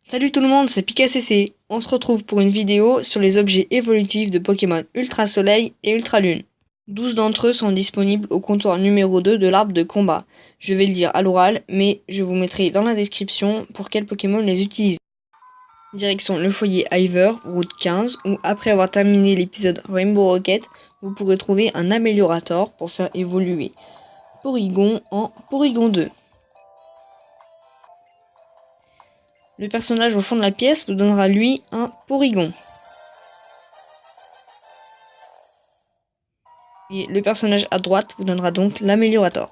Salut tout le monde, c'est PikaCC. On se retrouve pour une vidéo sur les objets évolutifs de Pokémon Ultra Soleil et Ultra Lune. 12 d'entre eux sont disponibles au comptoir numéro 2 de l'arbre de combat. Je vais le dire à l'oral, mais je vous mettrai dans la description pour quel Pokémon les utiliser. Direction le foyer Ivor, route 15, où après avoir terminé l'épisode Rainbow Rocket, vous pourrez trouver un améliorator pour faire évoluer Porygon en Porygon 2. Le personnage au fond de la pièce vous donnera lui un Porygon. Et le personnage à droite vous donnera donc l'améliorator.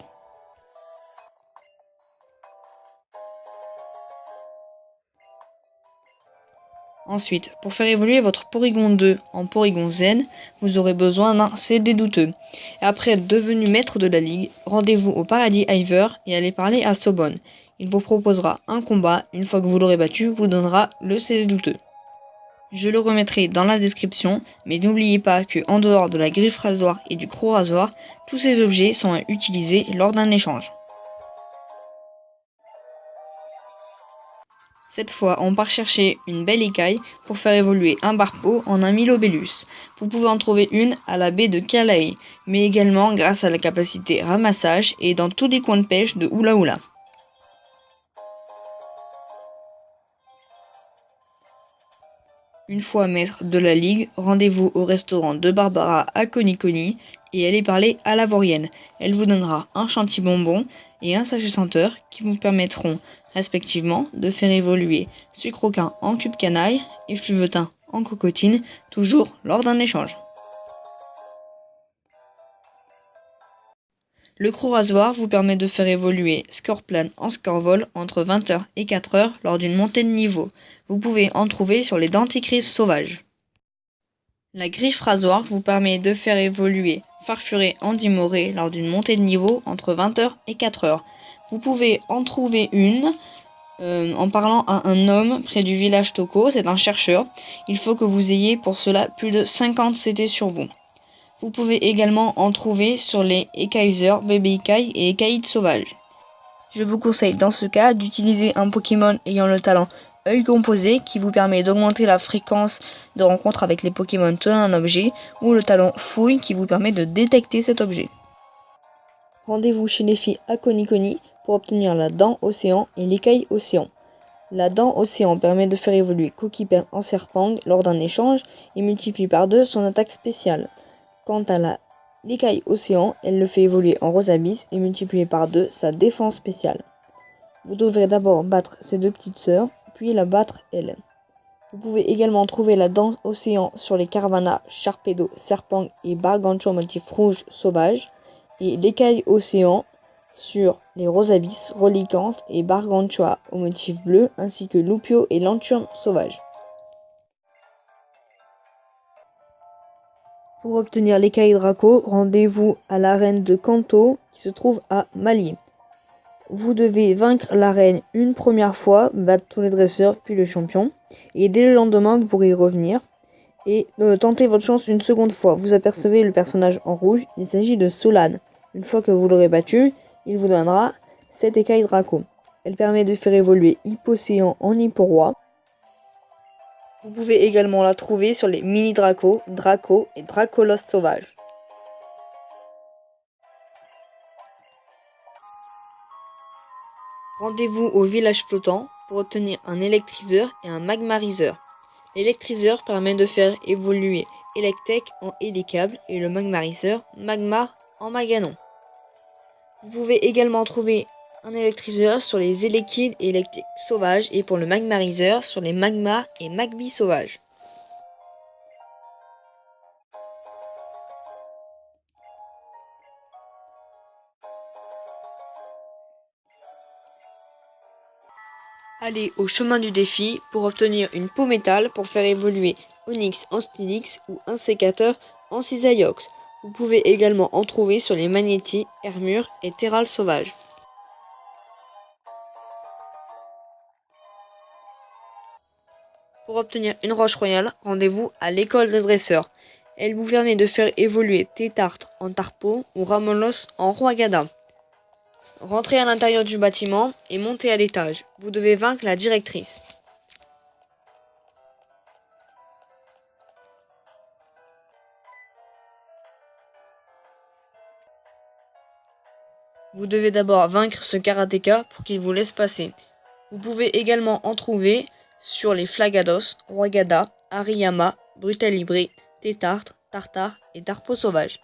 Ensuite, pour faire évoluer votre Porygon 2 en Porygon Z, vous aurez besoin d'un CD douteux. Et après être devenu maître de la ligue, rendez-vous au paradis Ivor et allez parler à Sobonne. Il vous proposera un combat, une fois que vous l'aurez battu, vous donnera le CD douteux. Je le remettrai dans la description, mais n'oubliez pas que en dehors de la griffe rasoir et du croc rasoir, tous ces objets sont à utiliser lors d'un échange. Cette fois, on part chercher une belle écaille pour faire évoluer un Barpo en un Milobellus. Vous pouvez en trouver une à la baie de Kalae, mais également grâce à la capacité ramassage et dans tous les coins de pêche de Oula Oula. Une fois maître de la ligue, rendez-vous au restaurant de Barbara à Coniconi et allez parler à la Vaurienne. Elle vous donnera un chantilly bonbon et un sachet senteur qui vous permettront respectivement de faire évoluer Sucroquin en cube canaille et Fluvetin en cocotine, toujours lors d'un échange. Le croc rasoir vous permet de faire évoluer Scorplan en Scorvol entre 20h et 4h lors d'une montée de niveau. Vous pouvez en trouver sur les dentifrices sauvages. La griffe rasoir vous permet de faire évoluer Farfuré en Dimoré lors d'une montée de niveau entre 20h et 4h. Vous pouvez en trouver une en parlant à un homme près du village Toko, c'est un chercheur. Il faut que vous ayez pour cela plus de 50 CT sur vous. Vous pouvez également en trouver sur les Ekaizer, Bébé Écaille et Écaïde sauvage. Je vous conseille dans ce cas d'utiliser un Pokémon ayant le talent œil composé qui vous permet d'augmenter la fréquence de rencontre avec les Pokémon tenant un objet, ou le talent fouille qui vous permet de détecter cet objet. Rendez-vous chez les filles à Coniconi pour obtenir la dent océan et l'écaille océan. La dent océan permet de faire évoluer Coquipin en Serpang lors d'un échange et multiplie par 2 son attaque spéciale. Quant à l'écaille océan, elle le fait évoluer en Rosabis et multiplier par 2 sa défense spéciale. Vous devrez d'abord battre ses deux petites sœurs, puis la battre elle. Vous pouvez également trouver la dent océan sur les Carvana, Sharpedo, Serpang et Bargantua motif rouge sauvage, et l'écaille océan sur les Rosabis, Relicantes et Bargantua au motif bleu, ainsi que Lupio et Lanturne sauvage. Pour obtenir l'écaille Draco, rendez-vous à l'arène de Kanto qui se trouve à Mali. Vous devez vaincre l'arène une première fois, battre tous les dresseurs puis le champion, et dès le lendemain vous pourrez y revenir et tenter votre chance une seconde fois. Vous apercevez le personnage en rouge, il s'agit de Solane. Une fois que vous l'aurez battu, il vous donnera cette écaille Draco. Elle permet de faire évoluer Hippocéan en Hipporoi. Vous pouvez également la trouver sur les mini Draco, Draco et Dracolos sauvages. Rendez-vous au village flottant pour obtenir un électriseur et un magmariseur. L'électriseur permet de faire évoluer Electek en Hélicable et le magmariseur Magmar en Maganon. Vous pouvez également trouver un électriseur sur les Éleckides et Electek sauvages et pour le magmariseur sur les Magmar et Magby sauvages. Allez au chemin du défi pour obtenir une peau métal pour faire évoluer Onyx en Stylix ou un sécateur en Cisaiox. Vous pouvez également en trouver sur les Magnétis, Hermure et Terral sauvage. Pour obtenir une roche royale, rendez-vous à l'école des dresseurs. Elle vous permet de faire évoluer Tétartre en Tarpo ou Ramolos en Roagada. Rentrez à l'intérieur du bâtiment et montez à l'étage. Vous devez vaincre la directrice. Vous devez d'abord vaincre ce karatéka pour qu'il vous laisse passer. Vous pouvez également en trouver sur les Flagados, Roigada, Hariyama, Brutalibré, Tétartre, Tartare et Tarpo sauvage.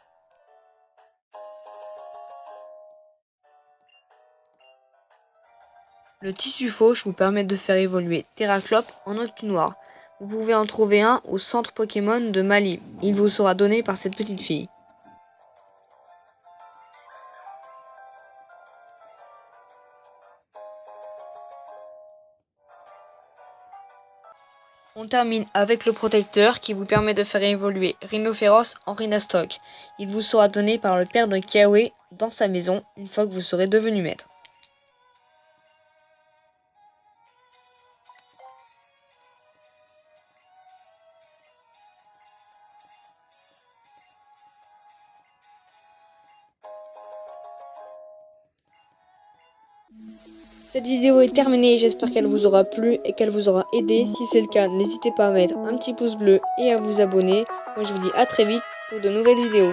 Le tissu fauche vous permet de faire évoluer Terraclope en Octinoir. Vous pouvez en trouver un au centre Pokémon de Mali. Il vous sera donné par cette petite fille. On termine avec le protecteur qui vous permet de faire évoluer Rhinophéros en Rhinastock. Il vous sera donné par le père de Kiawe dans sa maison une fois que vous serez devenu maître. Cette vidéo est terminée, j'espère qu'elle vous aura plu et qu'elle vous aura aidé. Si c'est le cas, n'hésitez pas à mettre un petit pouce bleu et à vous abonner. Moi je vous dis à très vite pour de nouvelles vidéos.